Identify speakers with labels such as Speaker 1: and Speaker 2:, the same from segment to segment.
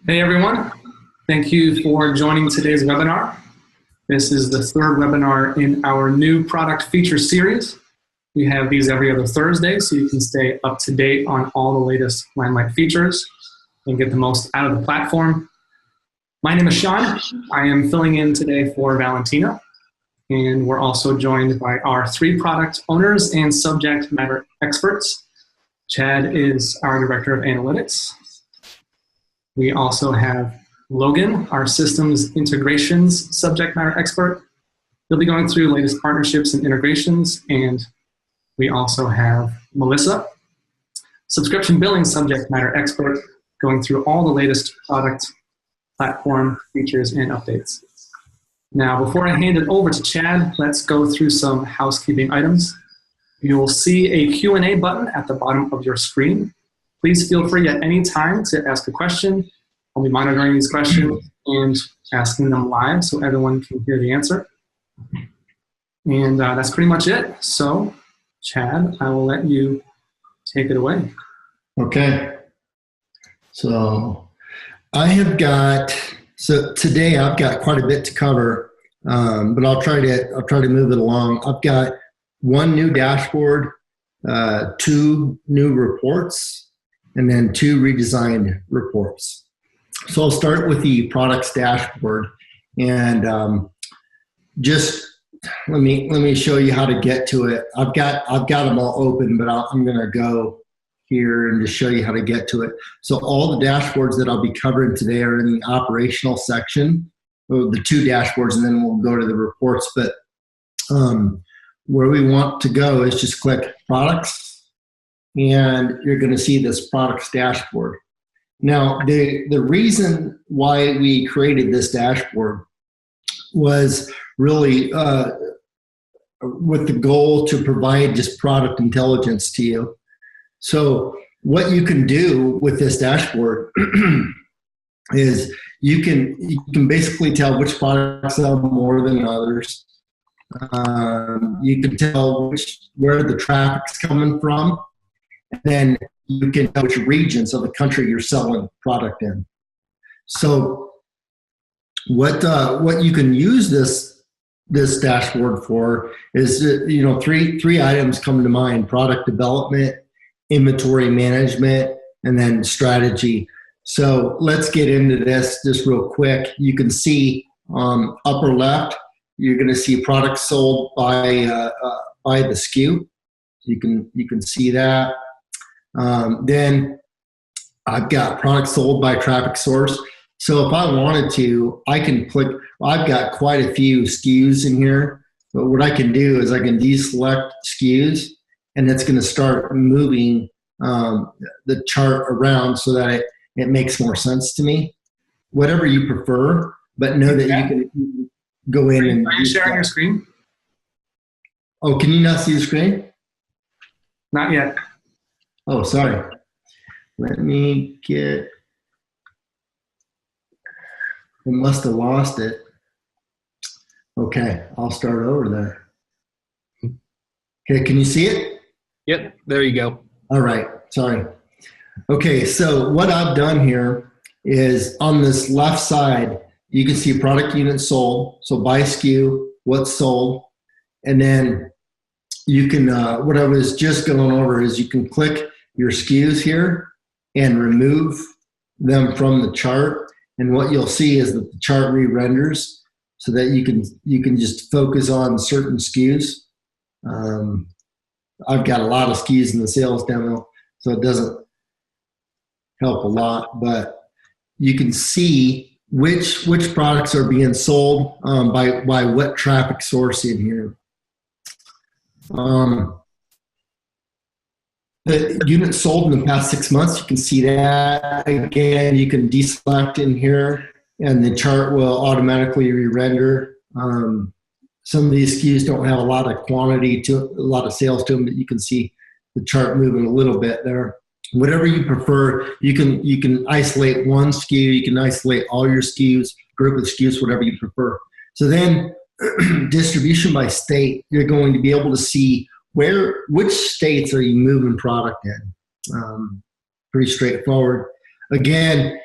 Speaker 1: Hey everyone, thank you for joining today's webinar. This is the third webinar in our new product feature series. We have these every other Thursday so you can stay up to date on all the latest Limelight features and get the most out of the platform. My name is Sean. I am filling in today for Valentina, and we're also joined by our 3 product owners and subject matter experts. Chad is our Director of Analytics. We also have Logan, our systems integrations subject matter expert. He'll be going through the latest partnerships and integrations. And we also have Melissa, subscription billing subject matter expert, going through all the latest product, platform features, and updates. Now, before I hand it over to Chad, let's go through some housekeeping items. You'll see a Q&A button at the bottom of your screen. Please feel free at any time to ask a question. I'll be monitoring these questions and asking them live so everyone can hear the answer. And that's pretty much it. So, Chad, I will let you take it away.
Speaker 2: Okay. So today I've got quite a bit to cover, but I'll try to move it along. I've got 1 new dashboard, 2 new reports, and then 2 redesigned reports. So I'll start with the products dashboard, and just let me show you how to get to it. I've got them all open, but I'm going to go here and just show you how to get to it. So all the dashboards that I'll be covering today are in the operational section, the 2 dashboards, and then we'll go to the reports. But where we want to go is just click products, and you're going to see this products dashboard. Now, the reason why we created this dashboard was really with the goal to provide just product intelligence to you. So what you can do with this dashboard is you can basically tell which products sell more than others. You can tell where the traffic's coming from. And then you can know which regions of the country you're selling product in. So what you can use this dashboard for is, three items come to mind: product development, inventory management, and then strategy. So let's get into this just real quick. You can see upper left, you're going to see products sold by the SKU. You can see that. Then I've got products sold by traffic source. So if I wanted to, I can click. I've got quite a few SKUs in here, but what I can do is I can deselect SKUs, and it's going to start moving the chart around so that it makes more sense to me. Whatever you prefer, but know that you can go in and.
Speaker 1: Are you sharing your screen?
Speaker 2: Oh, can you not see the screen?
Speaker 1: Not yet.
Speaker 2: Oh, sorry. Let me get. I must have lost it. Okay, I'll start over there. Okay, can you see it?
Speaker 3: Yep, there you go.
Speaker 2: All right, sorry. Okay, so what I've done here is on this left side, you can see product units sold. So by SKU, what's sold. And then you can, what I was just going over is you can click your SKUs here and remove them from the chart. And what you'll see is that the chart re-renders so that you can just focus on certain SKUs. I've got a lot of SKUs in the sales demo, so it doesn't help a lot, but you can see which products are being sold by what traffic source in here. The units sold in the past 6 months, you can see that. Again, you can deselect in here, and the chart will automatically re-render. Some of these SKUs don't have a lot of quantity to a lot of sales to them, but you can see the chart moving a little bit there. Whatever you prefer, you can isolate one SKU, you can isolate all your SKUs, group of SKUs, whatever you prefer. So then distribution by state, you're going to be able to see which states are you moving product in. Pretty straightforward. Again,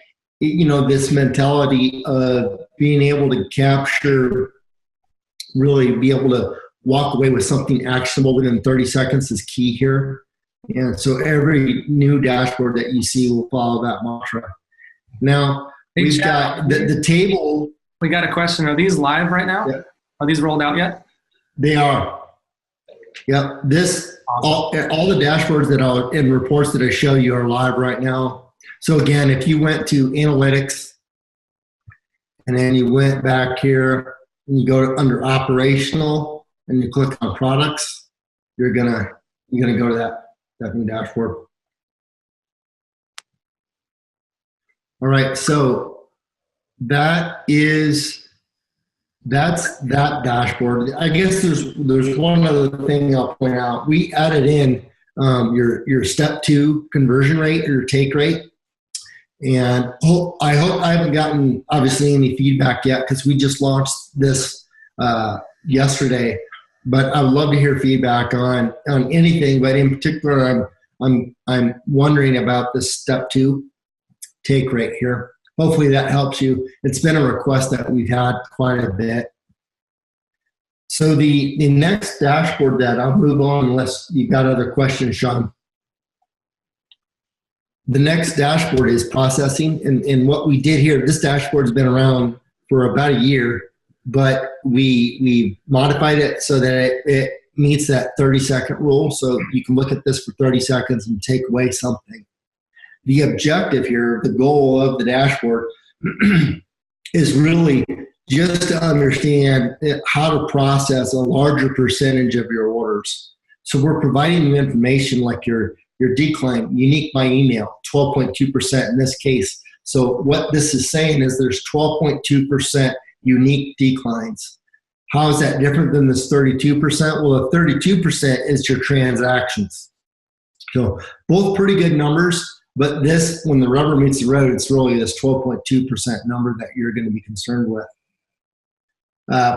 Speaker 2: this mentality of being able to capture, really be able to walk away with something actionable within 30 seconds is key here. And so every new dashboard that you see will follow that mantra. Now, we've got the table.
Speaker 1: We got a question. Are these live right now?
Speaker 2: Yeah.
Speaker 1: Are these rolled out yet?
Speaker 2: They are. Yep. All the dashboards and reports that I show you are live right now. So again, if you went to analytics and then you went back here and you go under operational and you click on products, you're gonna go to that new dashboard. All right, so that's that dashboard. I guess there's one other thing I'll point out. We added in your step 2 conversion rate or your take rate. And I hope I haven't gotten obviously any feedback yet because we just launched this yesterday. But I would love to hear feedback on anything. But in particular, I'm wondering about the step 2 take rate here. Hopefully that helps you. It's been a request that we've had quite a bit. So the next dashboard that I'll move on unless you've got other questions, Sean. The next dashboard is processing. And what we did here, this dashboard has been around for about a year, but we modified it so that it meets that 30-second rule. So you can look at this for 30 seconds and take away something. The objective here, the goal of the dashboard is really just to understand how to process a larger percentage of your orders. So we're providing you information like your decline, unique by email, 12.2% in this case. So what this is saying is there's 12.2% unique declines. How is that different than this 32%? Well, the 32% is your transactions. So both pretty good numbers. But this, when the rubber meets the road, it's really this 12.2% number that you're going to be concerned with.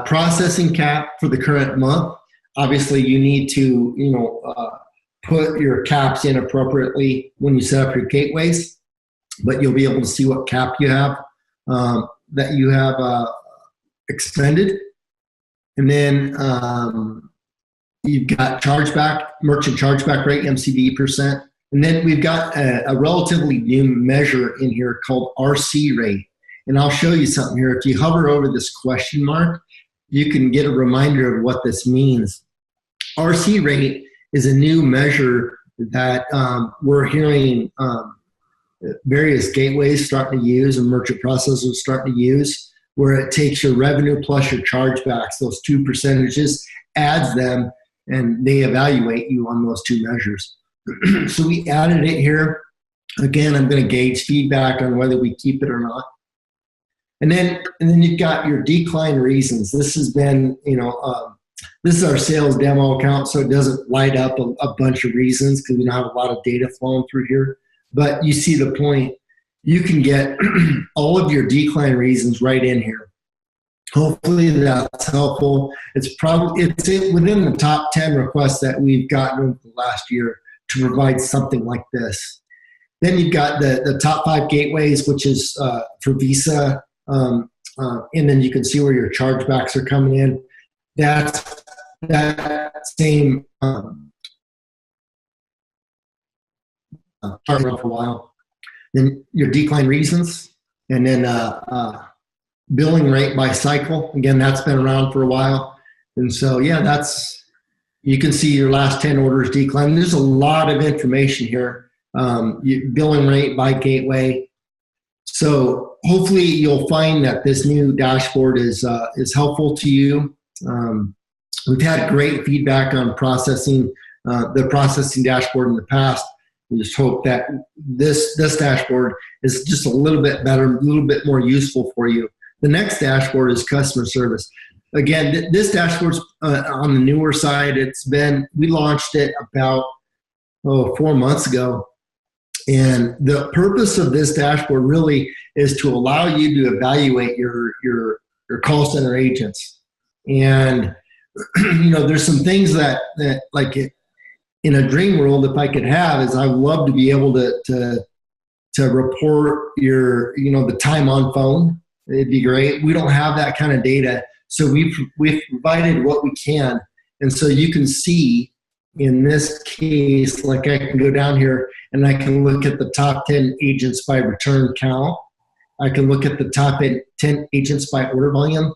Speaker 2: Processing cap for the current month. Obviously, you need to, put your caps in appropriately when you set up your gateways. But you'll be able to see what cap you have that you have expended, and then you've got chargeback, merchant chargeback rate, MCV percent. And then we've got a relatively new measure in here called RC rate. And I'll show you something here. If you hover over this question mark, you can get a reminder of what this means. RC rate is a new measure that we're hearing various gateways starting to use and merchant processors starting to use, where it takes your revenue plus your chargebacks, those two percentages, adds them, and they evaluate you on those two measures. So we added it here. Again, I'm going to gauge feedback on whether we keep it or not. And then you've got your decline reasons. This has been, this is our sales demo account, so it doesn't light up a bunch of reasons because we don't have a lot of data flowing through here. But you see the point. You can get all of your decline reasons right in here. Hopefully that's helpful. It's within the top 10 requests that we've gotten over the last year to provide something like this. Then you've got the top 5 gateways, which is for Visa, and then you can see where your chargebacks are coming in. That's that same chart for a while. Then your decline reasons, and then billing rate by cycle. Again, that's been around for a while. And so, yeah, you can see your last 10 orders decline. There's a lot of information here. Billing rate by gateway. So hopefully you'll find that this new dashboard is helpful to you. We've had great feedback on processing, the processing dashboard in the past. We just hope that this dashboard is just a little bit better, a little bit more useful for you. The next dashboard is customer service. Again, this dashboard's on the newer side. We launched it about 4 months ago. And the purpose of this dashboard really is to allow you to evaluate your call center agents. And, there's some things that like in a dream world, if I could have, is I would love to be able to to report the time on phone. It'd be great. We don't have that kind of data. So we've provided what we can. And so you can see in this case, like I can go down here and I can look at the top 10 agents by return count. I can look at the top 10 agents by order volume.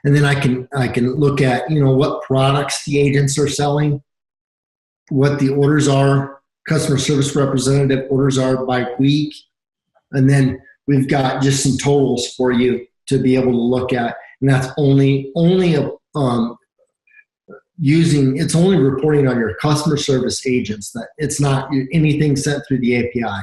Speaker 2: And then I can look at, what products the agents are selling, what the orders are, customer service representative orders are by week. And then we've got just some totals for you to be able to look at. And that's only it's only reporting on your customer service agents. That it's not anything sent through the API.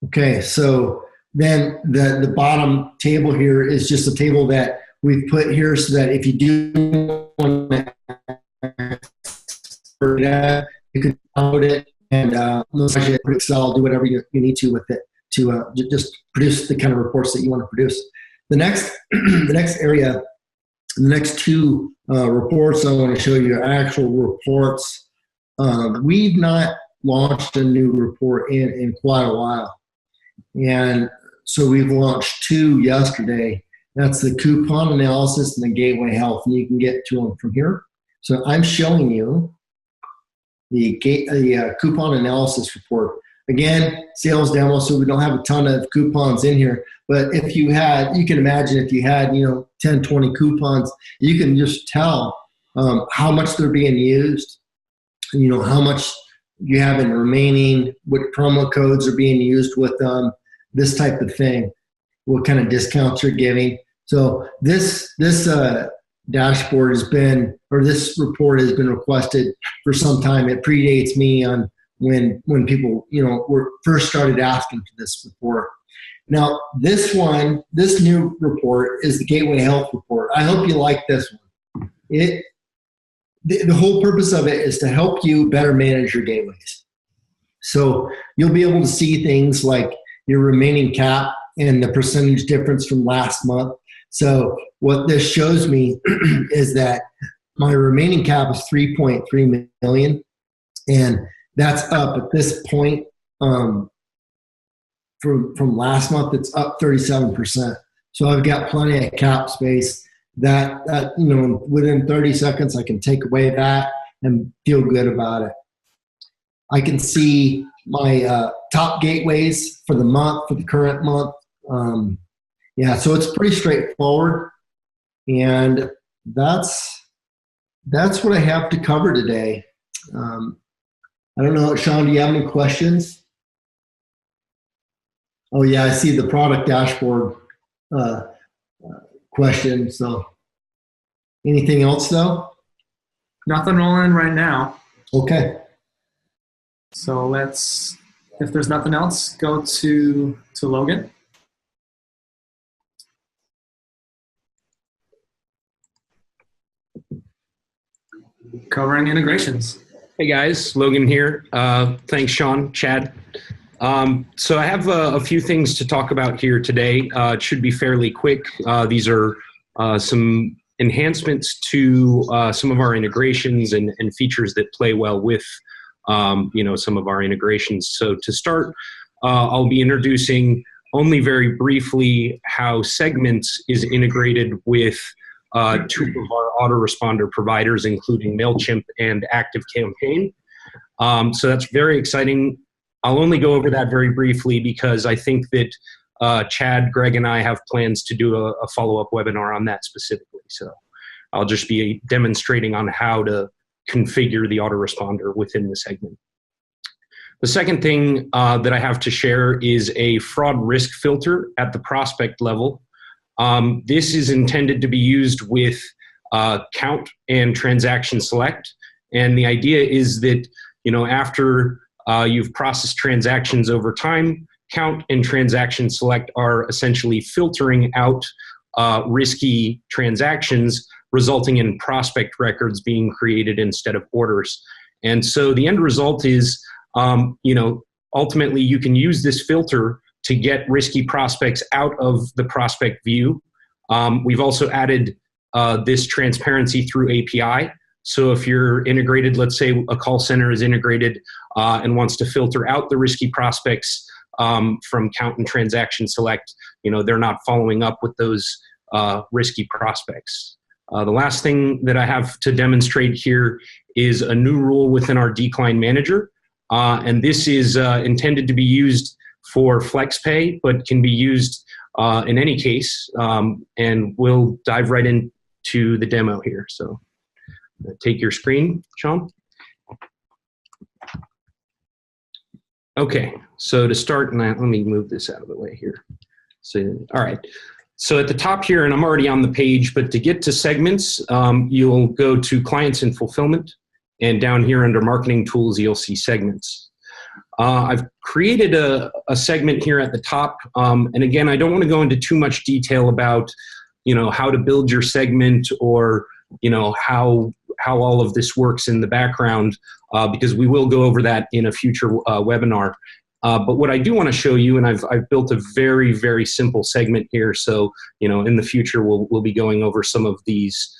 Speaker 2: Okay, so then the bottom table here is just a table that we've put here so that if you do want to, you can download it and massage it in Excel, do whatever you need to with it to just produce the kind of reports that you want to produce. The next area, the next two reports I want to show you are actual reports. We've not launched a new report in quite a while. And so we've launched two yesterday. That's the coupon analysis and the gateway health, and you can get to them from here. So I'm showing you the coupon analysis report. Again, sales demo, so we don't have a ton of coupons in here. But if you can imagine if you had, 10, 20 coupons, you can just tell how much they're being used, how much you have in remaining, what promo codes are being used with them, this type of thing, what kind of discounts you're giving. So this dashboard this report has been requested for some time. It predates me on when people, were first started asking for this report. Now, this new report is the Gateway Health Report. I hope you like this one. The whole purpose of it is to help you better manage your gateways. So you'll be able to see things like your remaining cap and the percentage difference from last month. So what this shows me is that my remaining cap is 3.3 million, and that's up at this point from last month. It's up 37%. So I've got plenty of cap space that within 30 seconds I can take away that and feel good about it. I can see my top gateways for the month, for the current month. So it's pretty straightforward, and that's what I have to cover today. I don't know, Sean, do you have any questions? Oh yeah, I see the product dashboard question. So anything else though?
Speaker 1: Nothing rolling right now.
Speaker 2: Okay.
Speaker 1: So if there's nothing else, go to Logan. Covering integrations.
Speaker 3: Hey guys, Logan here. Thanks, Sean, Chad. So I have a few things to talk about here today. It should be fairly quick. These are some enhancements to some of our integrations and features that play well with some of our integrations. So to start, I'll be introducing only very briefly how Segments is integrated with two of our autoresponder providers, including MailChimp and ActiveCampaign. So that's very exciting. I'll only go over that very briefly because I think that Chad, Greg, and I have plans to do a follow-up webinar on that specifically. So I'll just be demonstrating on how to configure the autoresponder within the segment. The second thing that I have to share is a fraud risk filter at the prospect level. This is intended to be used with count and transaction select. And the idea is that, after you've processed transactions over time, count and transaction select are essentially filtering out risky transactions, resulting in prospect records being created instead of orders. And so the end result is, ultimately you can use this filter to get risky prospects out of the prospect view. We've also added this transparency through API. So if you're integrated, let's say a call center is integrated and wants to filter out the risky prospects from count and transaction select, they're not following up with those risky prospects. The last thing that I have to demonstrate here is a new rule within our decline manager. And this is intended to be used for FlexPay, but can be used in any case. And we'll dive right into the demo here. So take your screen, Sean. Okay, so to start, and let me move this out of the way here. So, all right. So at the top here, and I'm already on the page, but to get to segments, you'll go to Clients and Fulfillment, and down here under Marketing Tools, you'll see Segments. I've created a segment here at the top, and again, I don't want to go into too much detail about, how to build your segment or, how all of this works in the background, because we will go over that in a future webinar. But what I do want to show you, and I've built a very, very simple segment here. So, in the future, we'll be going over some of these,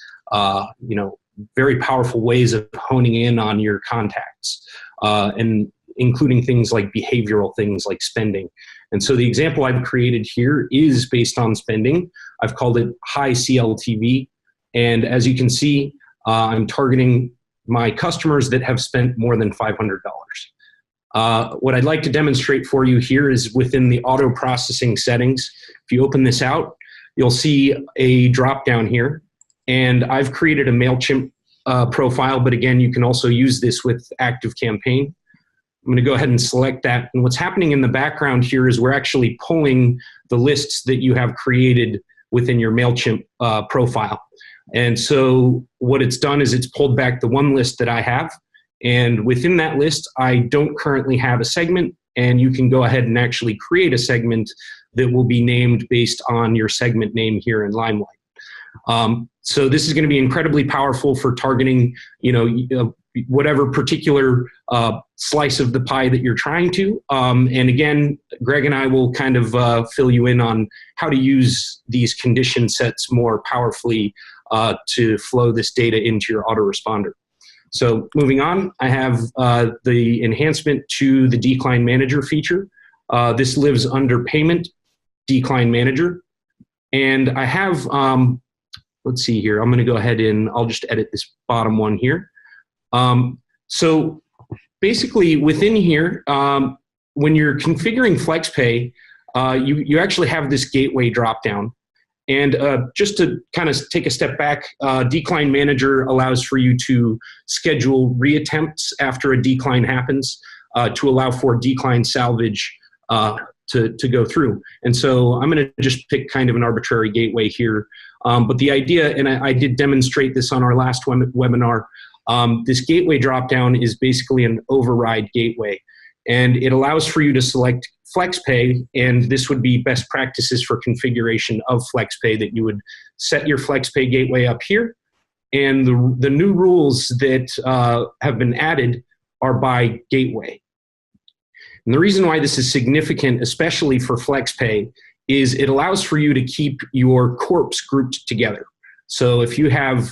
Speaker 3: very powerful ways of honing in on your contacts, and including things like behavioral things like spending. And so the example I've created here is based on spending. I've called it high CLTV. And as you can see, I'm targeting my customers that have spent more than $500. What I'd like to demonstrate for you here is within the auto processing settings. If you open this out, you'll see a drop down here. And I've created a MailChimp profile, but again, you can also use this with ActiveCampaign. I'm going to go ahead and select that. And what's happening in the background here is we're actually pulling the lists that you have created within your MailChimp profile. And so what it's done is it's pulled back the one list that I have. And within that list, I don't currently have a segment. And you can go ahead and actually create a segment that will be named based on your segment name here in Limelight. So this is going to be incredibly powerful for targeting, whatever particular slice of the pie that you're trying to. And again, Greg and I will kind of fill you in on how to use these condition sets more powerfully to flow this data into your autoresponder. So moving on, I have the enhancement to the Decline Manager feature. This lives under Payment Decline Manager. And I have, let's see here, I'm going to go ahead and I'll just edit this bottom one here. So basically within here, when you're configuring FlexPay, you actually have this gateway dropdown. And just to kind of take a step back, Decline Manager allows for you to schedule reattempts after a decline happens to allow for decline salvage to go through. And so I'm going to just pick kind of an arbitrary gateway here. But the idea, and I did demonstrate this on our last webinar, this gateway dropdown is basically an override gateway. And it allows for you to select FlexPay, and this would be best practices for configuration of FlexPay, that you would set your FlexPay gateway up here. And the new rules that have been added are by gateway. And the reason why this is significant, especially for FlexPay, is it allows for you to keep your corps grouped together. So if you have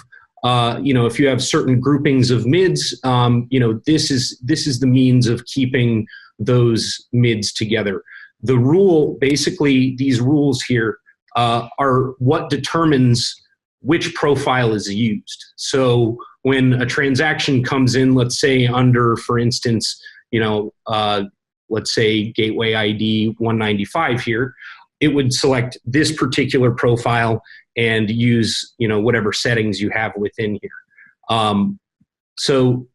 Speaker 3: if you have certain groupings of mids, this is the means of keeping those mids together. The rule, basically, these rules here are what determines which profile is used. So when a transaction comes in, let's say under, for instance, let's say gateway ID 195 here, it would select this particular profile and use, whatever settings you have within here. So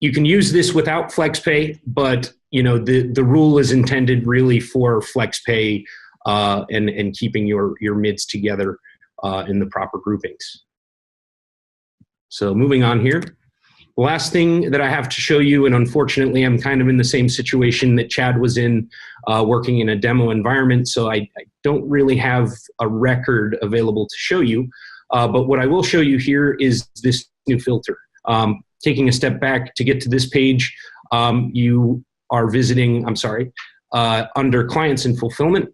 Speaker 3: you can use this without FlexPay, but, the rule is intended really for FlexPay and keeping your mids together in the proper groupings. So moving on here. The last thing that I have to show you, and unfortunately I'm kind of in the same situation that Chad was in, working in a demo environment, so I don't really have a record available to show you, but what I will show you here is this new filter. Taking a step back to get to this page, you are visiting, under Clients and Fulfillment,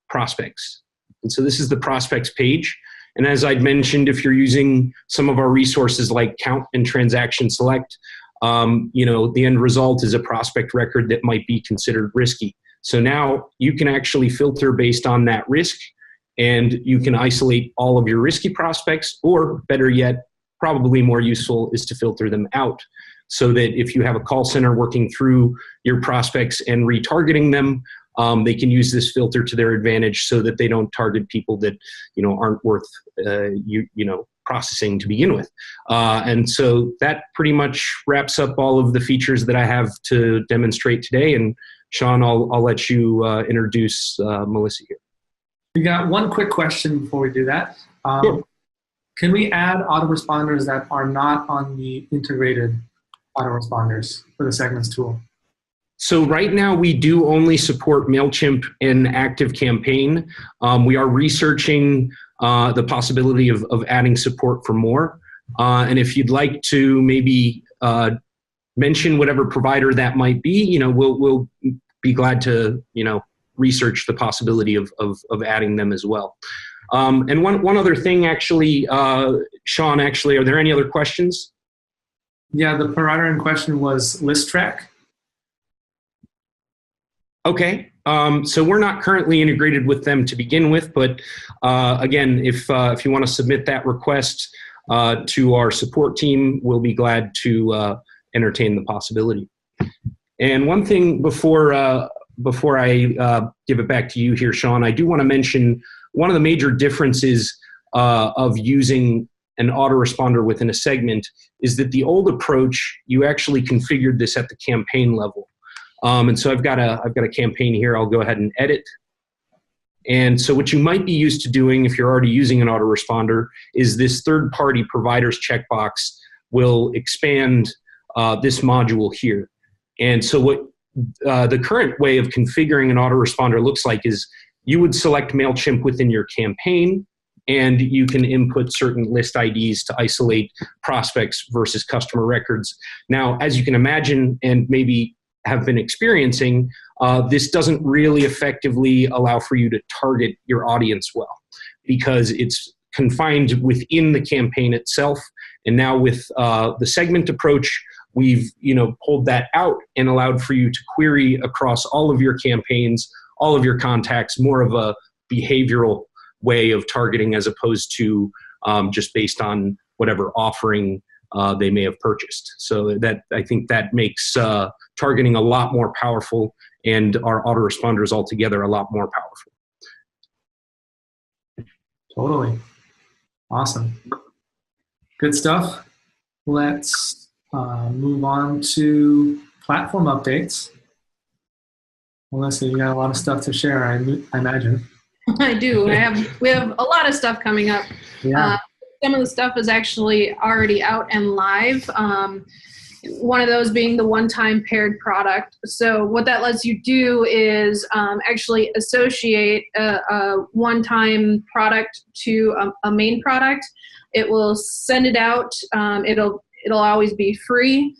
Speaker 3: Prospects. And so this is the Prospects page. And as I'd mentioned, if you're using some of our resources like Count and Transaction Select, the end result is a prospect record that might be considered risky. So now you can actually filter based on that risk, and you can isolate all of your risky prospects, or better yet, probably more useful is to filter them out, so that if you have a call center working through your prospects and retargeting them, they can use this filter to their advantage so that they don't target people that aren't worth processing to begin with. And so that pretty much wraps up all of the features that I have to demonstrate today. And Sean, I'll let you introduce Melissa here.
Speaker 1: We got one quick question before we do that.
Speaker 3: Sure.
Speaker 1: Can we add autoresponders that are not on the integrated autoresponders for the Segments tool?
Speaker 3: So right now we do only support MailChimp and ActiveCampaign. We are researching the possibility of adding support for more. And if you'd like to maybe mention whatever provider that might be, we'll be glad to, research the possibility of adding them as well. And one other thing, actually, Sean, are there any other questions?
Speaker 1: Yeah, the provider in question was ListTrack.
Speaker 3: Okay, so we're not currently integrated with them to begin with, but again, if you want to submit that request to our support team, we'll be glad to entertain the possibility. And one thing before I give it back to you here, Sean, I do want to mention one of the major differences of using an autoresponder within a segment is that the old approach, you actually configured this at the campaign level. And so I've got a campaign here. I'll go ahead and edit. And so what you might be used to doing if you're already using an autoresponder is this third-party providers checkbox will expand this module here. And so what the current way of configuring an autoresponder looks like is you would select MailChimp within your campaign, and you can input certain list IDs to isolate prospects versus customer records. Now, as you can imagine, and maybe have been experiencing, this doesn't really effectively allow for you to target your audience well, because it's confined within the campaign itself. And now with the segment approach, we've pulled that out and allowed for you to query across all of your campaigns, all of your contacts, more of a behavioral way of targeting as opposed to just based on whatever offering they may have purchased. So that, I think that makes targeting a lot more powerful, and our autoresponders altogether a lot more powerful.
Speaker 1: Totally. Awesome. Good stuff. Let's move on to platform updates. Melissa, you got a lot of stuff to share, I imagine.
Speaker 4: I do. We have a lot of stuff coming up.
Speaker 1: Yeah.
Speaker 4: Some of the stuff is actually already out and live. One of those being the one-time paired product. So what that lets you do is actually associate a one-time product to a main product. It will send it out. It'll always be free.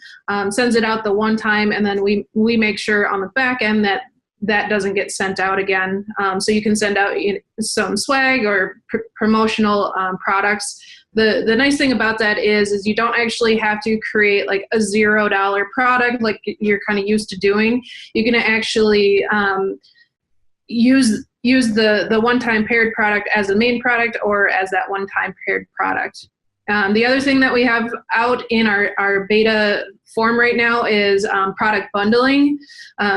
Speaker 4: Sends it out the one time, and then we make sure on the back end that doesn't get sent out again. So you can send out some swag or promotional products. The nice thing about that is you don't actually have to create like a $0 product like you're kind of used to doing. You can actually use the one-time paired product as a main product or as that one-time paired product. The other thing that we have out in our beta form right now is product bundling.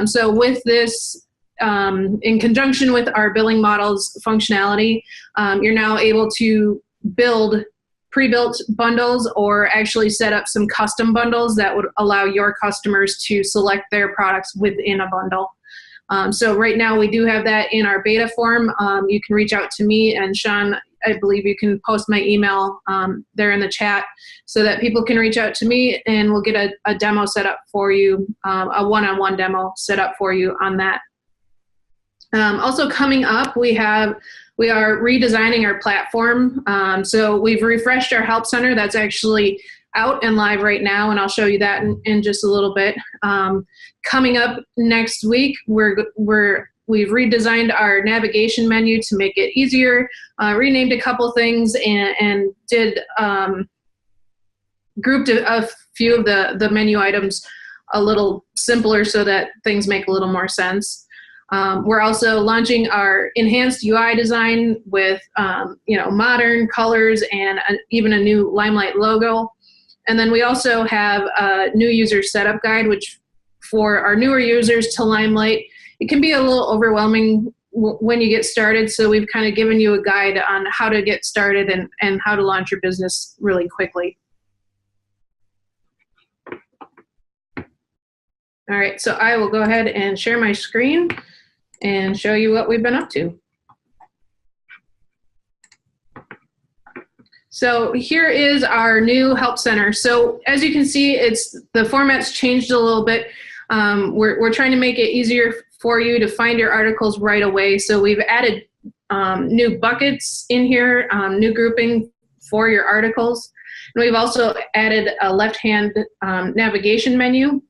Speaker 4: So with this, in conjunction with our billing models functionality, you're now able to build pre-built bundles or actually set up some custom bundles that would allow your customers to select their products within a bundle. So right now we do have that in our beta form. You can reach out to me, and Sean, I believe you can post my email there in the chat so that people can reach out to me, and we'll get a demo set up for you, a one-on-one demo set up for you on that. Also coming up, we are redesigning our platform. So we've refreshed our help center. That's actually out and live right now, and I'll show you that in just a little bit. Coming up next week, we're we've redesigned our navigation menu to make it easier, renamed a couple things, and did grouped a few of the menu items a little simpler so that things make a little more sense. We're also launching our enhanced UI design with modern colors and even a new Limelight logo. And then we also have a new user setup guide, which for our newer users to Limelight, it can be a little overwhelming when you get started. So we've kind of given you a guide on how to get started and how to launch your business really quickly. All right, so I will go ahead and share my screen and show you what we've been up to. So here is our new help center. So as you can see, the format's changed a little bit. We're trying to make it easier for you to find your articles right away. So we've added new buckets in here, new grouping for your articles. And we've also added a left-hand navigation menu.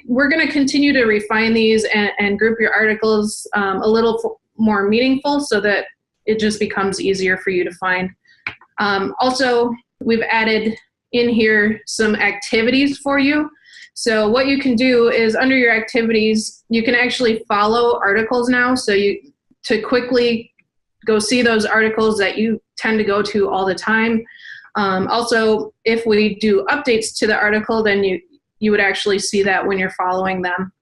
Speaker 4: We're going to continue to refine these and group your articles a little more meaningful so that it just becomes easier for you to find. Also, we've added in here some activities for you. So what you can do is under your activities, you can actually follow articles now. So to quickly go see those articles that you tend to go to all the time. Also, if we do updates to the article, then you would actually see that when you're following them.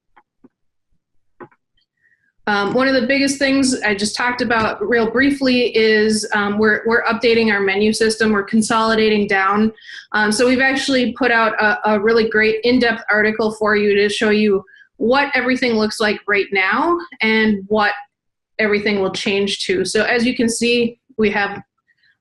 Speaker 4: One of the biggest things I just talked about real briefly is we're updating our menu system. We're consolidating down. So we've actually put out a really great in-depth article for you to show you what everything looks like right now and what everything will change to. So as you can see, we have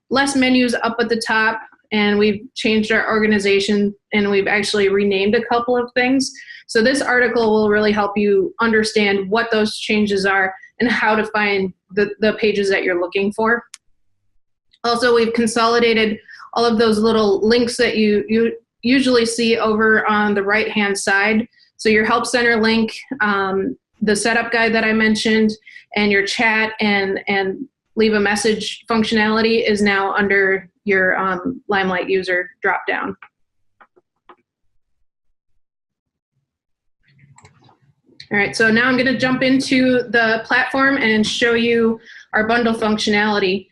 Speaker 4: less menus up at the top, and we've changed our organization, and we've actually renamed a couple of things. So this article will really help you understand what those changes are and how to find the pages that you're looking for. Also, we've consolidated all of those little links that you usually see over on the right-hand side. So your Help Center link, the setup guide that I mentioned, and your chat and leave a message functionality is now under your Limelight user dropdown. All right, so now I'm going to jump into the platform and show you our bundle functionality.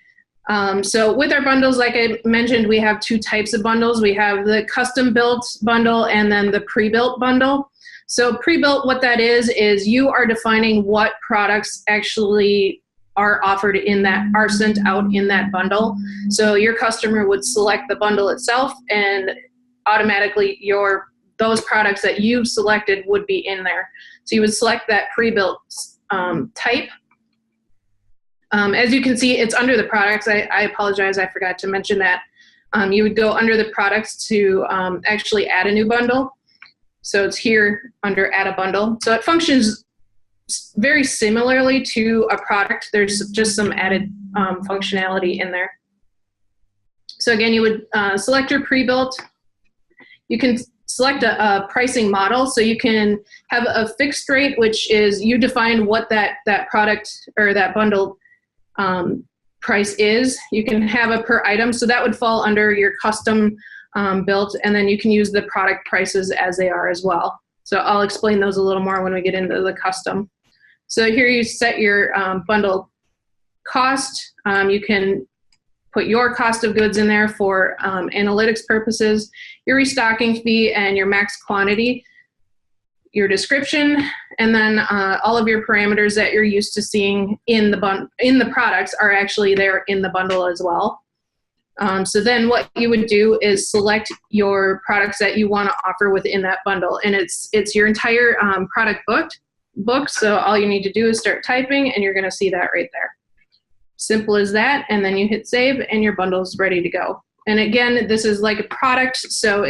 Speaker 4: So with our bundles, like I mentioned, we have two types of bundles. We have the custom built bundle and then the pre-built bundle. So pre-built, what that is you are defining what products actually are offered in that, are sent out in that bundle. So your customer would select the bundle itself, and automatically those products that you've selected would be in there. So you would select that pre-built type. As you can see, it's under the products. I apologize, I forgot to mention that. You would go under the products to actually add a new bundle. So it's here under add a bundle. So it functions very similarly to a product. There's just some added functionality in there. So again, you would select your pre-built. You can select a pricing model. So you can have a fixed rate, which is you define what that product or that bundle price is. You can have a per item. So that would fall under your custom built, and then you can use the product prices as they are as well. So I'll explain those a little more when we get into the custom. So here you set your bundle cost. You can put your cost of goods in there for analytics purposes, your restocking fee, and your max quantity, your description, and then all of your parameters that you're used to seeing in the products are actually there in the bundle as well. So then what you would do is select your products that you want to offer within that bundle, and it's your entire product book. So all you need to do is start typing, and you're going to see that right there. Simple as that, and then you hit save, and your bundle's ready to go. And again, this is like a product, so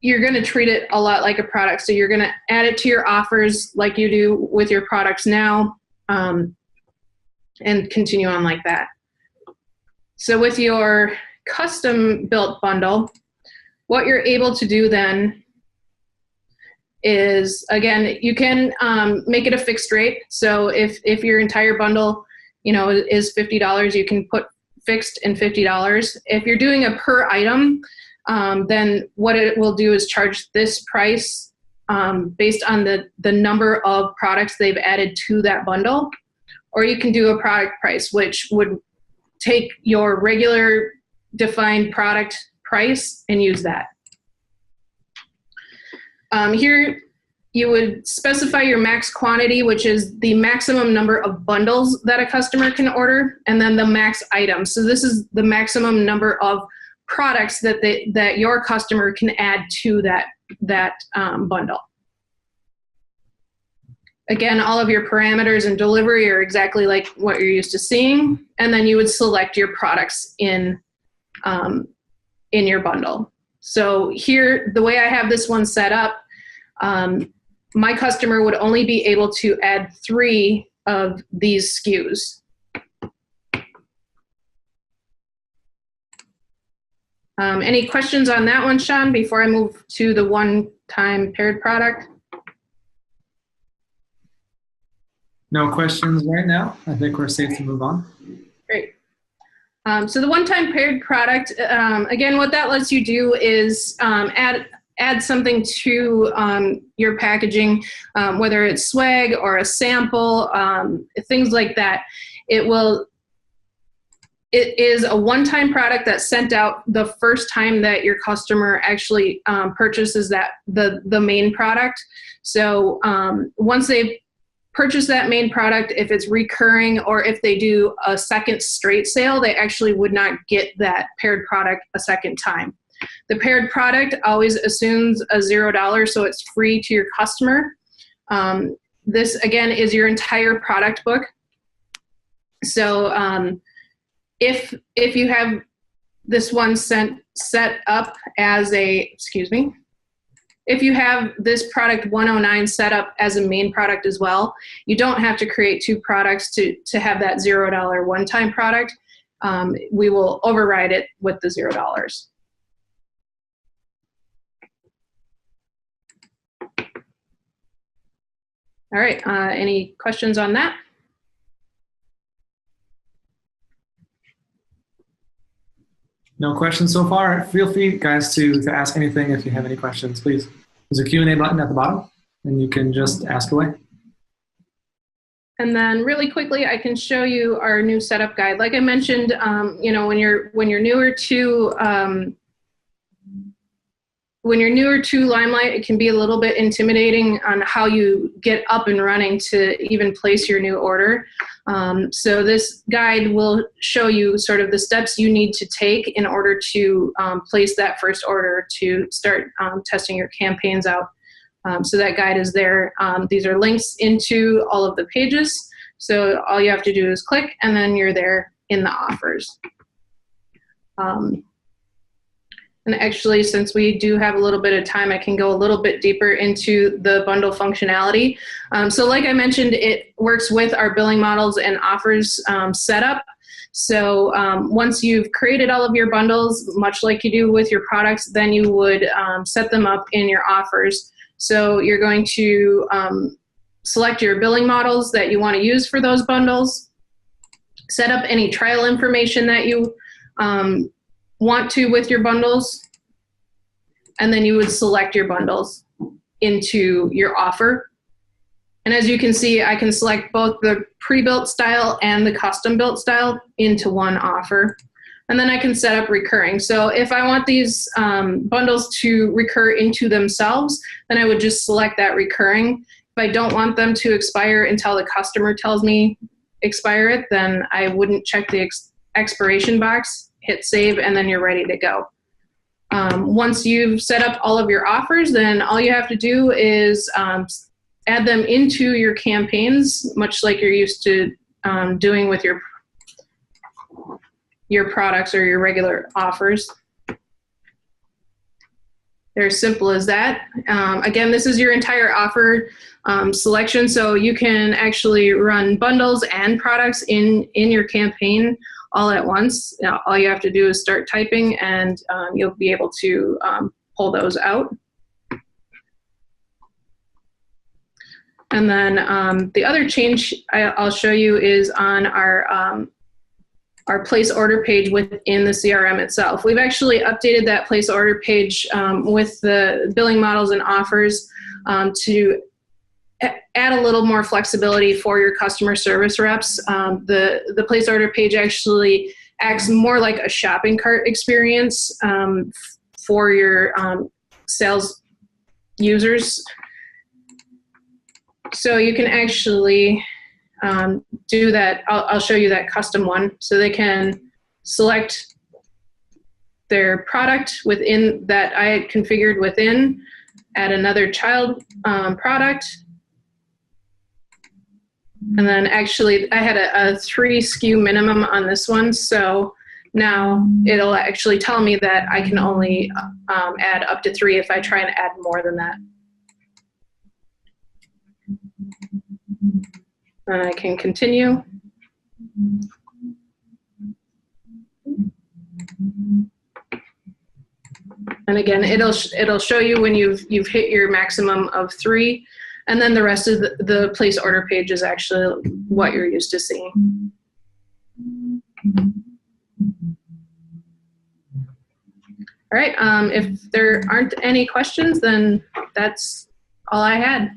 Speaker 4: you're gonna treat it a lot like a product. So you're gonna add it to your offers like you do with your products now, and continue on like that. So with your custom built bundle, what you're able to do then is, again, you can make it a fixed rate. So if your entire bundle, is $50, you can put fixed and $50. If you're doing a per item, then what it will do is charge this price based on the number of products they've added to that bundle. Or you can do a product price, which would take your regular defined product price and use that. Here, you would specify your max quantity, which is the maximum number of bundles that a customer can order, and then the max item. So this is the maximum number of products that your customer can add to that bundle. Again, all of your parameters and delivery are exactly like what you're used to seeing, and then you would select your products in your bundle. So here, the way I have this one set up, my customer would only be able to add 3 of these SKUs. Any questions on that one, Sean, before I move to the one-time paired product?
Speaker 1: No questions right now. I think we're safe to move on.
Speaker 4: Great. So the one-time paired product, again, what that lets you do is add something to your packaging, whether it's swag or a sample, things like that. It is a one-time product that's sent out the first time that your customer actually purchases the main product. So once they've purchased that main product, if it's recurring or if they do a second straight sale, they actually would not get that paired product a second time. The paired product always assumes a $0, so it's free to your customer. This, again, is your entire product book. So if you have this one set up as if you have this product 109 set up as a main product as well, you don't have to create 2 products to have that $0 one-time product. We will override it with the $0. All right, any questions on that?
Speaker 1: No questions so far. Feel free, guys, to ask anything if you have any questions, please. There's a Q&A button at the bottom, and you can just ask away.
Speaker 4: And then really quickly, I can show you our new setup guide. Like I mentioned, when you're newer to Limelight, it can be a little bit intimidating on how you get up and running to even place your new order. So this guide will show you sort of the steps you need to take in order to place that first order to start testing your campaigns out. So that guide is there. These are links into all of the pages. So all you have to do is click, and then you're there in the offers. And actually, since we do have a little bit of time, I can go a little bit deeper into the bundle functionality. So like I mentioned, it works with our billing models and offers setup. So once you've created all of your bundles, much like you do with your products, then you would set them up in your offers. So you're going to select your billing models that you want to use for those bundles, set up any trial information that you want to with your bundles, and then you would select your bundles into your offer. And as you can see, I can select both the pre-built style and the custom built style into one offer. And then I can set up recurring. So if I want these bundles to recur into themselves, then I would just select that recurring. If I don't want them to expire until the customer tells me expire it, then I wouldn't check the expiration box. Hit save, and then you're ready to go. Once you've set up all of your offers, then all you have to do is add them into your campaigns, much like you're used to doing with your products or your regular offers. They're as simple as that. Again, this is your entire offer selection, so you can actually run bundles and products in your campaign all at once. All you have to do is start typing, and you'll be able to pull those out. And then the other change I'll show you is on our place order page within the CRM itself. We've actually updated that place order page with the billing models and offers to add a little more flexibility for your customer service reps. The place order page actually acts more like a shopping cart experience for your sales users. So you can actually do that. I'll show you that custom one. So they can select their product within that I had configured within, add another child product. And then actually I had a 3 SKU minimum on this one. So now it'll actually tell me that I can only add up to 3 if I try and add more than that. And I can continue. And again, it'll show you when you've hit your maximum of 3, and then the rest of the place order page is actually what you're used to seeing. All right, if there aren't any questions, then that's all I had.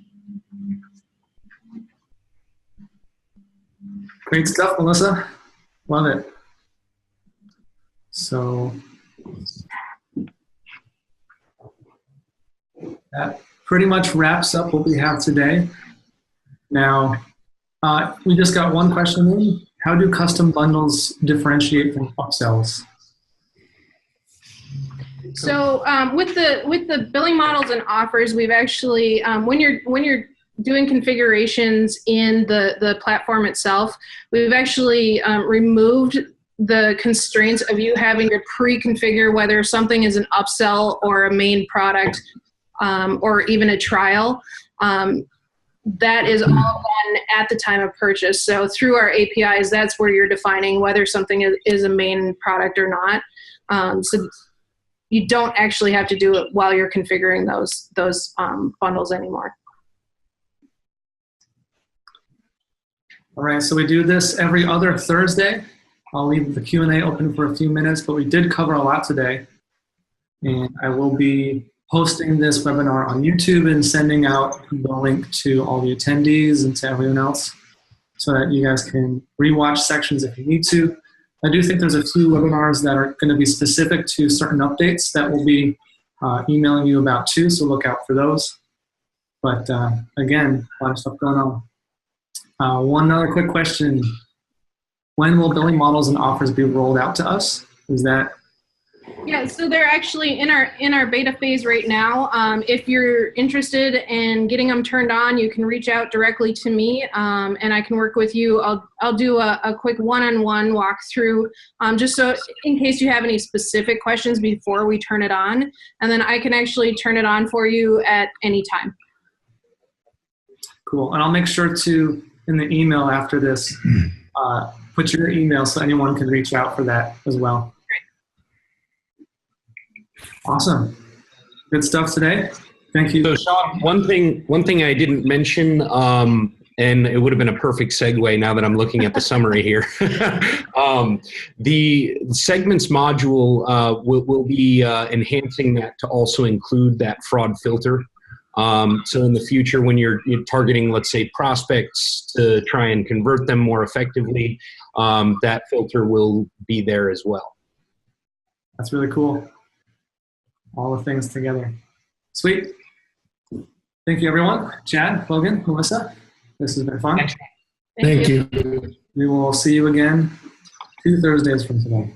Speaker 1: Great stuff, Melissa. Love it. So that pretty much wraps up what we have today. Now, we just got one question in. How do custom bundles differentiate from upsells?
Speaker 4: So with the billing models and offers, we've actually when you're doing configurations in the platform itself, we've actually removed the constraints of you having to pre-configure whether something is an upsell or a main product or even a trial. That is all done at the time of purchase. So through our APIs, that's where you're defining whether something is a main product or not. So you don't actually have to do it while you're configuring those bundles anymore.
Speaker 1: All right, so we do this every other Thursday. I'll leave the Q&A open for a few minutes, but we did cover a lot today. And I will be posting this webinar on YouTube and sending out the link to all the attendees and to everyone else so that you guys can rewatch sections if you need to. I do think there's a few webinars that are going to be specific to certain updates that we'll be emailing you about too, so look out for those. But again, a lot of stuff going on. One other quick question. When will billing models and offers be rolled out to us? Is that?
Speaker 4: Yeah, so they're actually in our beta phase right now. If you're interested in getting them turned on, you can reach out directly to me, and I can work with you. I'll do a quick one-on-one walkthrough, just so in case you have any specific questions before we turn it on, and then I can actually turn it on for you at any time.
Speaker 1: Cool, and I'll make sure to, in the email after this, put your email so anyone can reach out for that as well. Awesome. Good stuff today. Thank you.
Speaker 3: So Sean, one thing I didn't mention, and it would have been a perfect segue now that I'm looking at the summary here. The segments module will be enhancing that to also include that fraud filter. So in the future, when you're targeting, let's say, prospects to try and convert them more effectively, that filter will be there as well.
Speaker 1: That's really cool. All the things together. Sweet. Thank you, everyone. Chad, Logan, Melissa, this has been fun.
Speaker 2: Thank you.
Speaker 1: We will see you again 2 Thursdays from today.